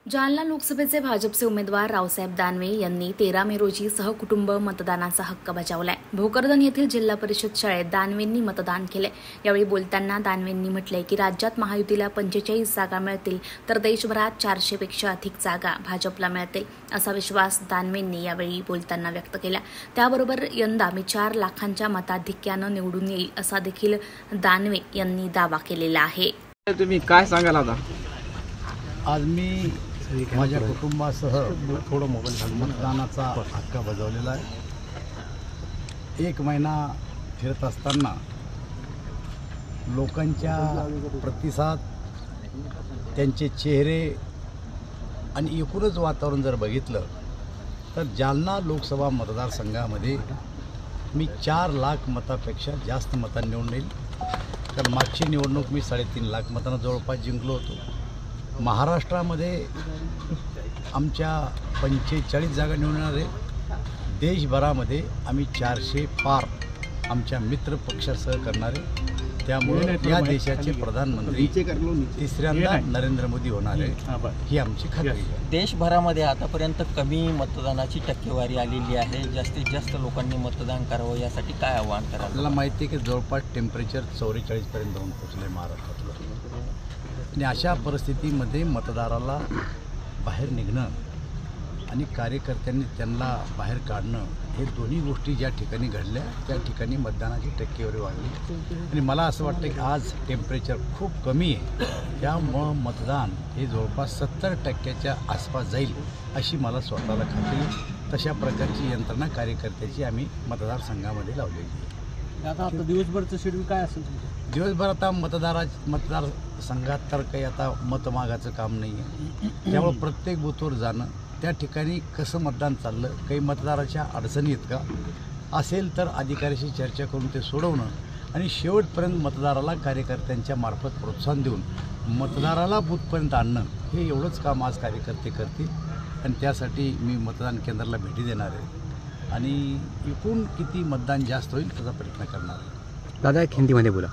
जालना लोकसभेचे भाजपचे उमेदवार रावसाहेब दानवे यांनी 13 मे रोजी सहकुटुंब मतदानाचा हक्क बजावलाय। भोकरदन येथील जिल्हा परिषद शाळेत दानवेंनी मतदान केले। यावेळी बोलताना दानवेंनी म्हटले की राज्यात महायुतीला 45 जागा मिळतील तर देशभरात 400 पेक्षा अधिक जागा भाजपला मिळतील असा विश्वास दानवेंनी यावेळी बोलताना व्यक्त केला। त्याबरोबर यंदा मी 4 लाखांच्या मताधिक्याने निवडून येईल असा देखील दानवे यांनी दावा केलेला आहे। तुम्ही काय सांगाल आता? आज मी माझ्या कुटुंबासह मतदानाचा हक्क बजावलेला आहे। 1 महिना फिरत असताना लोकांच्या प्रतिसाद, त्यांचे चेहरे आणि एकूणच वातावरण जर बघितलं तर जालना लोकसभा मतदारसंघामध्ये मी 4 लाख मतापेक्षा जास्त मतांनी निवडून येईल। कारण मागची निवडणूक मी 3.5 लाख मतांना जवळपास जिंकलो होतो। महाराष्ट्रामध्ये आमच्या 45 जागा निवडणार आहे। देशभरामध्ये आम्ही 400 पार आमच्या मित्र पक्षासह करणार आहे। त्यामुळे या देशाचे प्रधानमंत्री तिसऱ्यांदा नरेंद्र मोदी होणार आहे ही आमची खात्री आहे। देशभरामध्ये आतापर्यंत कमी मतदानाची टक्केवारी आलेली आहे। जास्तीत जास्त लोकांनी मतदान करावं यासाठी काय आवाहन कराल? आपल्याला माहिती आहे की जवळपास टेम्परेचर 44 पर्यंत जाऊन पोहोचले महाराष्ट्रातलं। आणि अशा परिस्थितीमध्ये मतदाराला बाहेर निघणं आणि कार्यकर्त्यांनी त्यांना बाहेर काढणं हे दोन्ही गोष्टी ज्या ठिकाणी घडल्या त्या ठिकाणी मतदानाची टक्केवारी वाढली। आणि मला असं वाटतं की आज टेम्परेचर खूप कमी आहे, त्यामुळं मतदान हे जवळपास 70% आसपास जाईल अशी मला स्वतःला खात्री आहे। तशा प्रकारची यंत्रणा कार्यकर्त्याची आम्ही मतदारसंघामध्ये लावलेली आहे। आता दिवसभरचं शेड्यूल काय असेल? दिवसभर आता मतदारसंघात तर काही आता मतमागाचं काम नाही आहे। त्यामुळे प्रत्येक बूथवर जाणं, त्या ठिकाणी कसं मतदान चाललं, काही मतदाराच्या अडचणी आहेत का असेल तर अधिकाऱ्याशी चर्चा करून ते सोडवणं आणि शेवटपर्यंत मतदाराला कार्यकर्त्यांच्या मार्फत प्रोत्साहन देऊन मतदाराला बूथपर्यंत आणणं हे एवढंच काम आज कार्यकर्ते करतील। आणि त्यासाठी मी मतदान केंद्राला भेटी देणार आहे आणि एकूण किती मतदान जास्त होईल त्याचा प्रयत्न करणार आहे। दादा, एक हिंदीमध्ये बोला।